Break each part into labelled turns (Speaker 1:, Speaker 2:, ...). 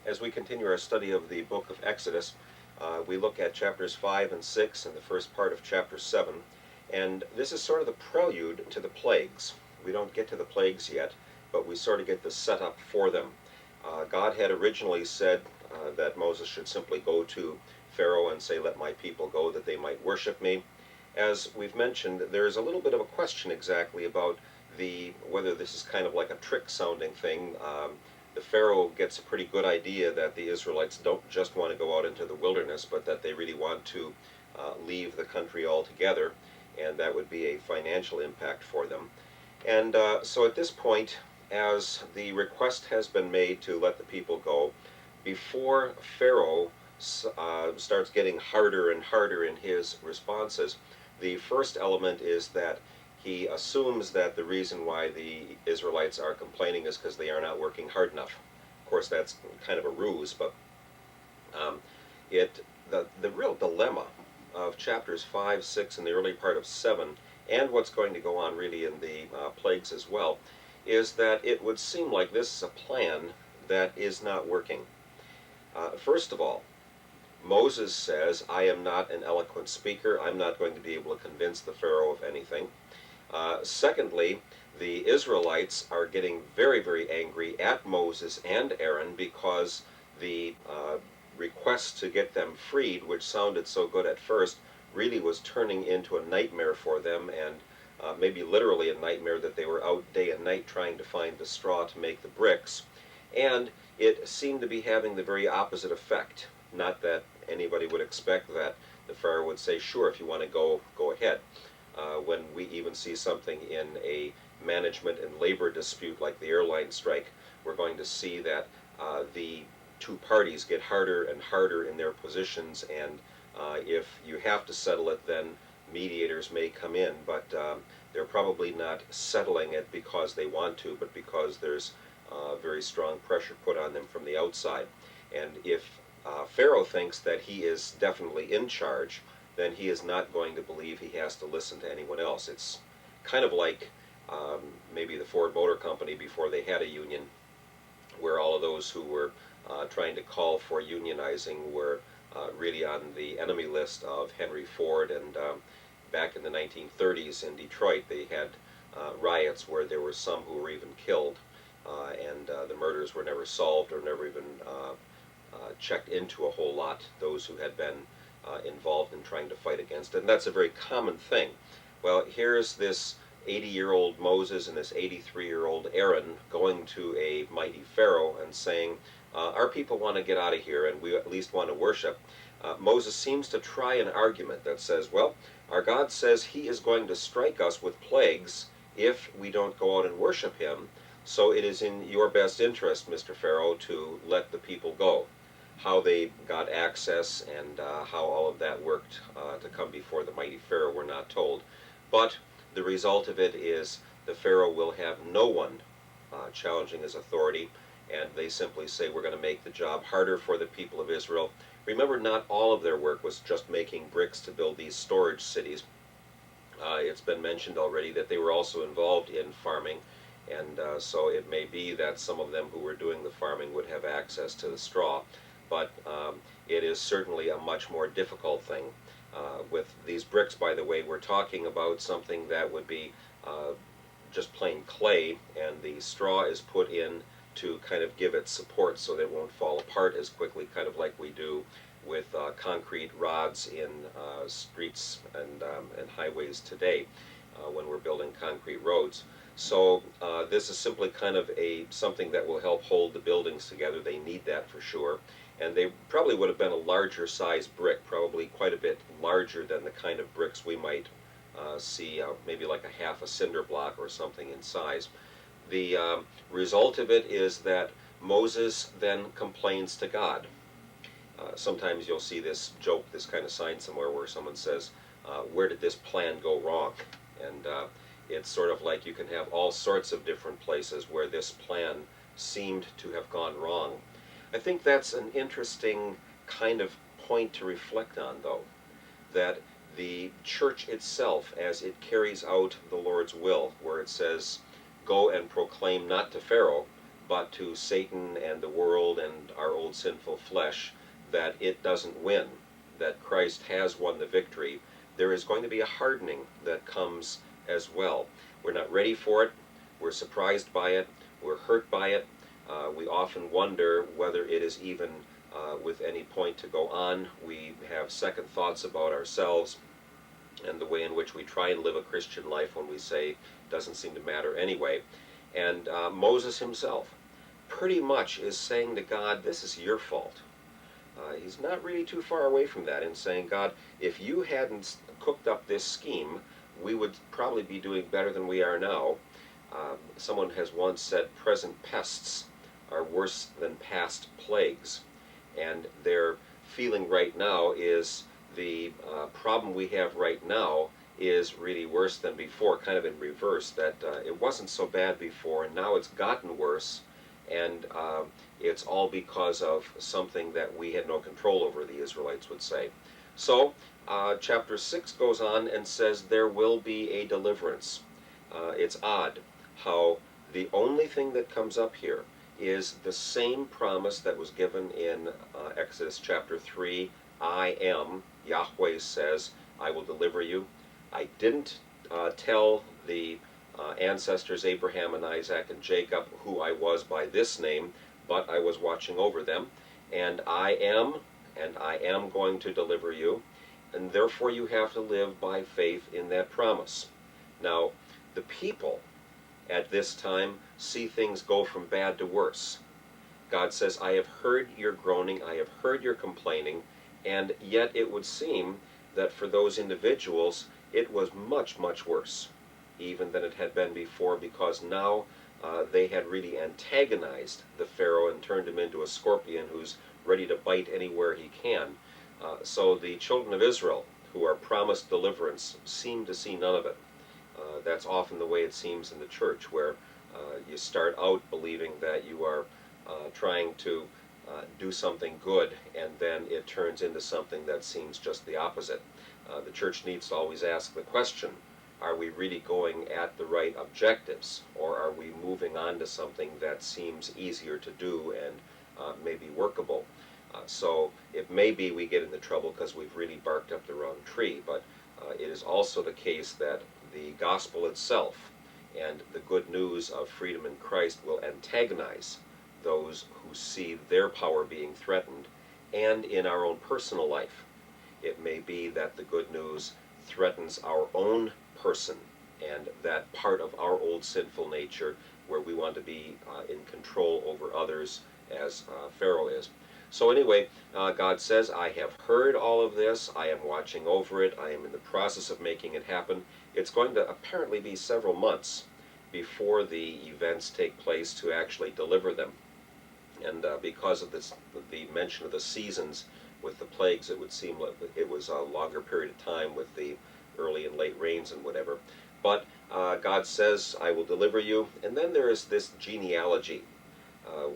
Speaker 1: As we continue our study of the book of Exodus, we look at chapters 5 and 6 and the first part of chapter 7. And this is sort of the prelude to the plagues. We don't get to the plagues yet, but we sort of get the setup for them. God had originally said that Moses should simply go to Pharaoh and say, "Let my people go that they might worship me." As we've mentioned, there's a little bit of a question exactly about whether this is kind of like a trick sounding thing. The Pharaoh gets a pretty good idea that the Israelites don't just want to go out into the wilderness, but that they really want to leave the country altogether, and that would be a financial impact for them. And so at this point, as the request has been made to let the people go, before Pharaoh starts getting harder and harder in his responses, the first element is that he assumes that the reason why the Israelites are complaining is because they are not working hard enough. Of course, that's kind of a ruse, but um, the real dilemma of chapters 5, 6, and the early part of 7, and what's going to go on really in the plagues as well, is that it would seem like this is a plan that is not working. First of all, Moses says, "I am not an eloquent speaker. I'm not going to be able to convince the Pharaoh of anything." Secondly, the Israelites are getting very, very angry at Moses and Aaron because the request to get them freed, which sounded so good at first, really was turning into a nightmare for them, and maybe literally a nightmare, that they were out day and night trying to find the straw to make the bricks. And it seemed to be having the very opposite effect. Not that anybody would expect that the Pharaoh would say, "Sure, if you want to go, go ahead." When we even see something in a management and labor dispute like the airline strike, we're going to see that the two parties get harder and harder in their positions, and if you have to settle it, then mediators may come in, but they're probably not settling it because they want to, but because there's very strong pressure put on them from the outside. And if Pharaoh thinks that he is definitely in charge, then he is not going to believe he has to listen to anyone else. It's kind of like maybe the Ford Motor Company before they had a union, where all of those who were trying to call for unionizing were really on the enemy list of Henry Ford. And back in the 1930s in Detroit, they had riots where there were some who were even killed, and the murders were never solved or never even checked into a whole lot, those who had been involved in trying to fight against it. And that's a very common thing. Well, here's this 80-year-old Moses and this 83-year-old Aaron going to a mighty Pharaoh and saying, "Our people want to get out of here, and we at least want to worship." Moses seems to try an argument that says, "Well, our God says he is going to strike us with plagues if we don't go out and worship him, so it is in your best interest, Mr. Pharaoh, to let the people go." How they got access and how all of that worked to come before the mighty Pharaoh, we're not told. But the result of it is the Pharaoh will have no one challenging his authority, and they simply say, "We're going to make the job harder for the people of Israel." Remember, not all of their work was just making bricks to build these storage cities. It's been mentioned already that they were also involved in farming, and so it may be that some of them who were doing the farming would have access to the straw. But it is certainly a much more difficult thing. With these bricks, by the way, we're talking about something that would be just plain clay, and the straw is put in to kind of give it support so that it won't fall apart as quickly, kind of like we do with concrete rods in streets and highways today when we're building concrete roads. So this is simply kind of something that will help hold the buildings together. They need that for sure. And they probably would have been a larger size brick, probably quite a bit larger than the kind of bricks we might see, maybe like a half a cinder block or something in size. The result of it is that Moses then complains to God. Sometimes you'll see this joke, this kind of sign somewhere where someone says, "Where did this plan go wrong?" And it's sort of like you can have all sorts of different places where this plan seemed to have gone wrong. I think that's an interesting kind of point to reflect on, though, that the church itself, as it carries out the Lord's will, where it says, "Go and proclaim not to Pharaoh, but to Satan and the world and our old sinful flesh that it doesn't win, that Christ has won the victory, there is going to be a hardening that comes as well. We're not ready for it. We're surprised by it. We're hurt by it. We often wonder whether it is even with any point to go on. We have second thoughts about ourselves and the way in which we try and live a Christian life when we say it doesn't seem to matter anyway. And Moses himself pretty much is saying to God, this is your fault. He's not really too far away from that in saying, God, if you hadn't cooked up this scheme, we would probably be doing better than we are now. Someone has once said present pests are worse than past plagues. And their feeling right now is the problem we have right now is really worse than before, kind of in reverse, that it wasn't so bad before and now it's gotten worse, and it's all because of something that we had no control over, the Israelites would say. So chapter 6 goes on and says there will be a deliverance. It's odd how the only thing that comes up here is the same promise that was given in Exodus chapter 3. I am, Yahweh says, I will deliver you. I didn't tell the ancestors Abraham and Isaac and Jacob who I was by this name, but I was watching over them. And I am going to deliver you. And therefore you have to live by faith in that promise. Now, the people at this time see things go from bad to worse. God says, I have heard your groaning, I have heard your complaining, and yet it would seem that for those individuals it was much, much worse even than it had been before, because now they had really antagonized the Pharaoh and turned him into a scorpion who's ready to bite anywhere he can. So the children of Israel, who are promised deliverance, seem to see none of it. That's often the way it seems in the church, where you start out believing that you are trying to do something good, and then it turns into something that seems just the opposite. The church needs to always ask the question, are we really going at the right objectives, or are we moving on to something that seems easier to do and maybe workable? So it may be we get into trouble because we've really barked up the wrong tree, but it is also the case that the gospel itself and the good news of freedom in Christ will antagonize those who see their power being threatened. And in our own personal life, it may be that the good news threatens our own person and that part of our old sinful nature where we want to be in control over others, as Pharaoh is. So anyway, God says, I have heard all of this, I am watching over it, I am in the process of making it happen. It's going to apparently be several months before the events take place to actually deliver them. And because of this, the mention of the seasons with the plagues, it would seem like it was a longer period of time with the early and late rains and whatever. But God says, I will deliver you. And then there is this genealogy.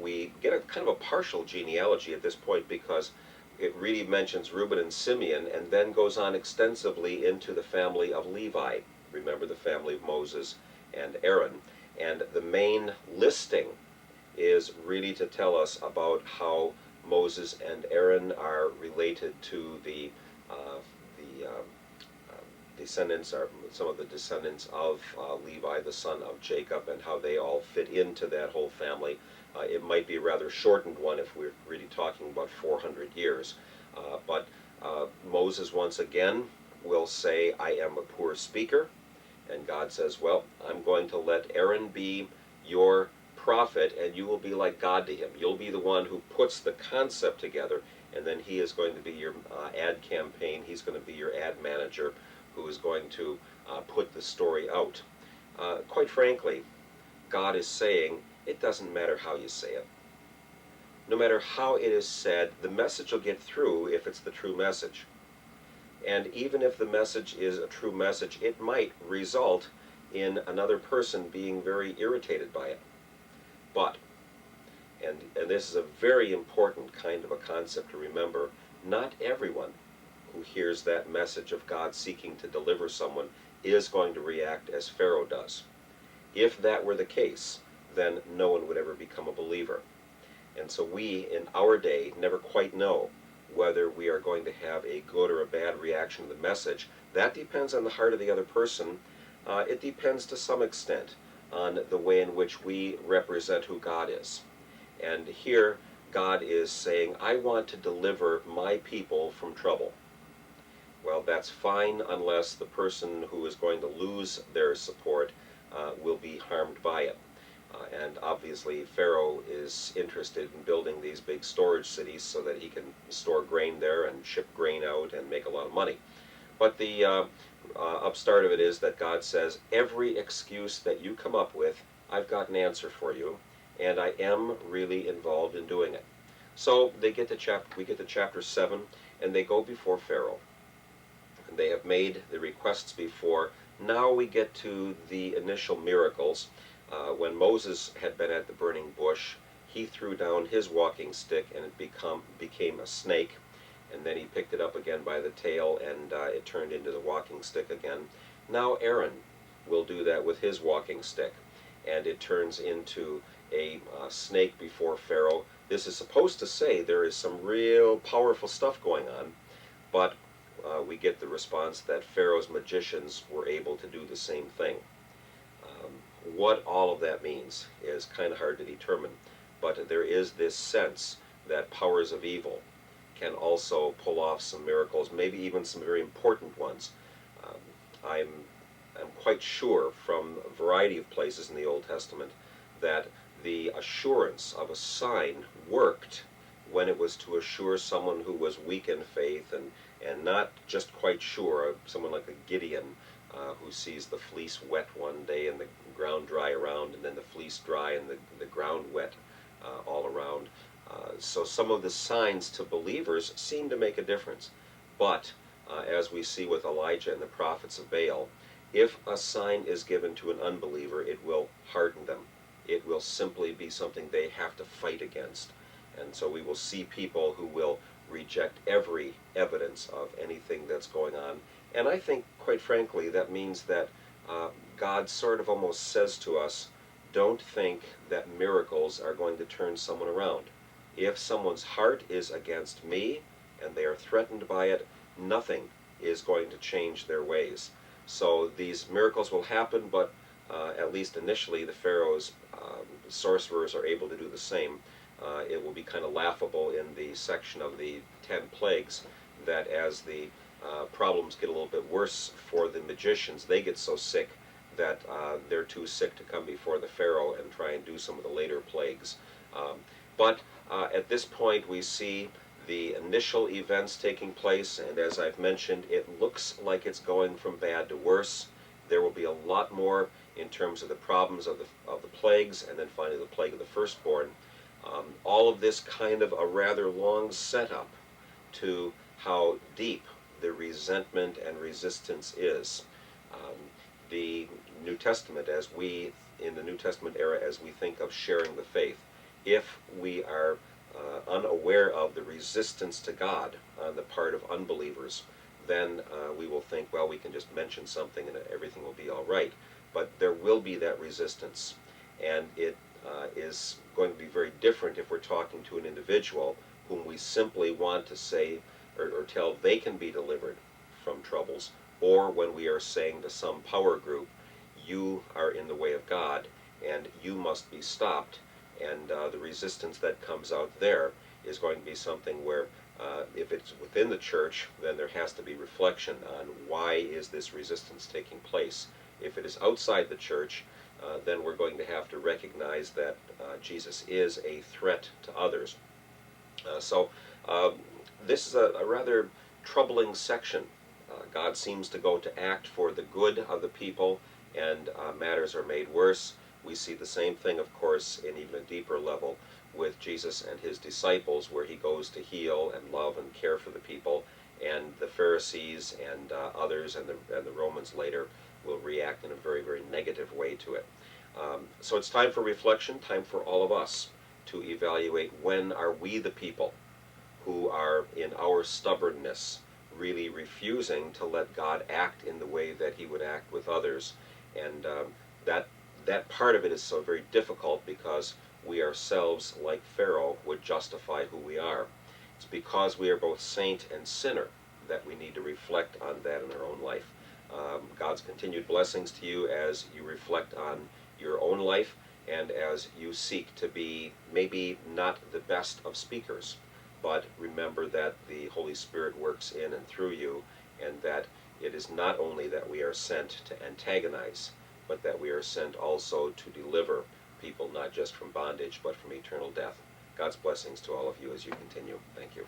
Speaker 1: We get a kind of a partial genealogy at this point, because it really mentions Reuben and Simeon and then goes on extensively into the family of Levi. Remember the family of Moses and Aaron. And the main listing is really to tell us about how Moses and Aaron are related to the descendants, or some of the descendants of Levi, the son of Jacob, and how they all fit into that whole family. It might be a rather shortened one if we're really talking about 400 years. But Moses once again will say, I am a poor speaker. And God says, well, I'm going to let Aaron be your prophet, and you will be like God to him. You'll be the one who puts the concept together, and then he is going to be your ad campaign. He's going to be your ad manager who is going to put the story out. Quite frankly, God is saying, it doesn't matter how you say it. No matter how it is said, the message will get through if it's the true message. And even if the message is a true message, it might result in another person being very irritated by it. But, and this is a very important kind of a concept to remember, not everyone who hears that message of God seeking to deliver someone is going to react as Pharaoh does. If that were the case, then no one would ever become a believer. And so we, in our day, never quite know whether we are going to have a good or a bad reaction to the message. That depends on the heart of the other person. It depends to some extent on the way in which we represent who God is. And here, God is saying, I want to deliver my people from trouble. Well, that's fine unless the person who is going to lose their support will be harmed by it. And obviously Pharaoh is interested in building these big storage cities so that he can store grain there and ship grain out and make a lot of money. But the upstart of it is that God says, every excuse that you come up with, I've got an answer for you, and I am really involved in doing it. So we get to chapter 7, and they go before Pharaoh. And they have made the requests before. Now we get to the initial miracles. When Moses had been at the burning bush, he threw down his walking stick and it became a snake. And then he picked it up again by the tail and it turned into the walking stick again. Now Aaron will do that with his walking stick. And it turns into a snake before Pharaoh. This is supposed to say there is some real powerful stuff going on, but we get the response that Pharaoh's magicians were able to do the same thing. What all of that means is kind of hard to determine, but there is this sense that powers of evil can also pull off some miracles, maybe even some very important ones. I'm quite sure from a variety of places in the Old Testament that the assurance of a sign worked when it was to assure someone who was weak in faith and not just quite sure, someone like a Gideon who sees the fleece wet one day and the ground dry around, and then the fleece dry and the ground wet all around. So some of the signs to believers seem to make a difference. But as we see with Elijah and the prophets of Baal, if a sign is given to an unbeliever, it will harden them. It will simply be something they have to fight against. And so we will see people who will reject every evidence of anything that's going on. And I think, quite frankly, that means that God sort of almost says to us, don't think that miracles are going to turn someone around. If someone's heart is against me and they are threatened by it, nothing is going to change their ways. So these miracles will happen, but at least initially the Pharaoh's sorcerers are able to do the same. It will be kind of laughable in the section of the 10 plagues that as the problems get a little bit worse for the magicians, they get so sick that they're too sick to come before the Pharaoh and try and do some of the later plagues. But at this point we see the initial events taking place, and as I've mentioned, it looks like it's going from bad to worse. There will be a lot more in terms of the problems of the plagues, and then finally the plague of the firstborn. All of this kind of a rather long setup to how deep the resentment and resistance is. The New Testament, in the New Testament era, as we think of sharing the faith, if we are unaware of the resistance to God on the part of unbelievers, then we will think, well, we can just mention something and everything will be all right. But there will be that resistance, and it is going to be very different if we're talking to an individual whom we simply want to say or tell they can be delivered from troubles, or when we are saying to some power group, you are in the way of God and you must be stopped. And the resistance that comes out there is going to be something where if it's within the church, then there has to be reflection on why is this resistance taking place. If it is outside the church, then we're going to have to recognize that Jesus is a threat to others. So this is a rather troubling section. God seems to go to act for the good of the people, and matters are made worse. We see the same thing, of course, in even a deeper level with Jesus and his disciples, where he goes to heal and love and care for the people, and the Pharisees and others and the Romans later will react in a very, very negative way to it. So it's time for reflection, time for all of us to evaluate when are we the people who are in our stubbornness really refusing to let God act in the way that he would act with others, and that part of it is so very difficult because we ourselves, like Pharaoh, would justify who we are. It's because we are both saint and sinner that we need to reflect on that in our own life. God's continued blessings to you as you reflect on your own life and as you seek to be maybe not the best of speakers, but remember that the Holy Spirit works in and through you, and that it is not only that we are sent to antagonize, but that we are sent also to deliver people not just from bondage, but from eternal death. God's blessings to all of you as you continue. Thank you.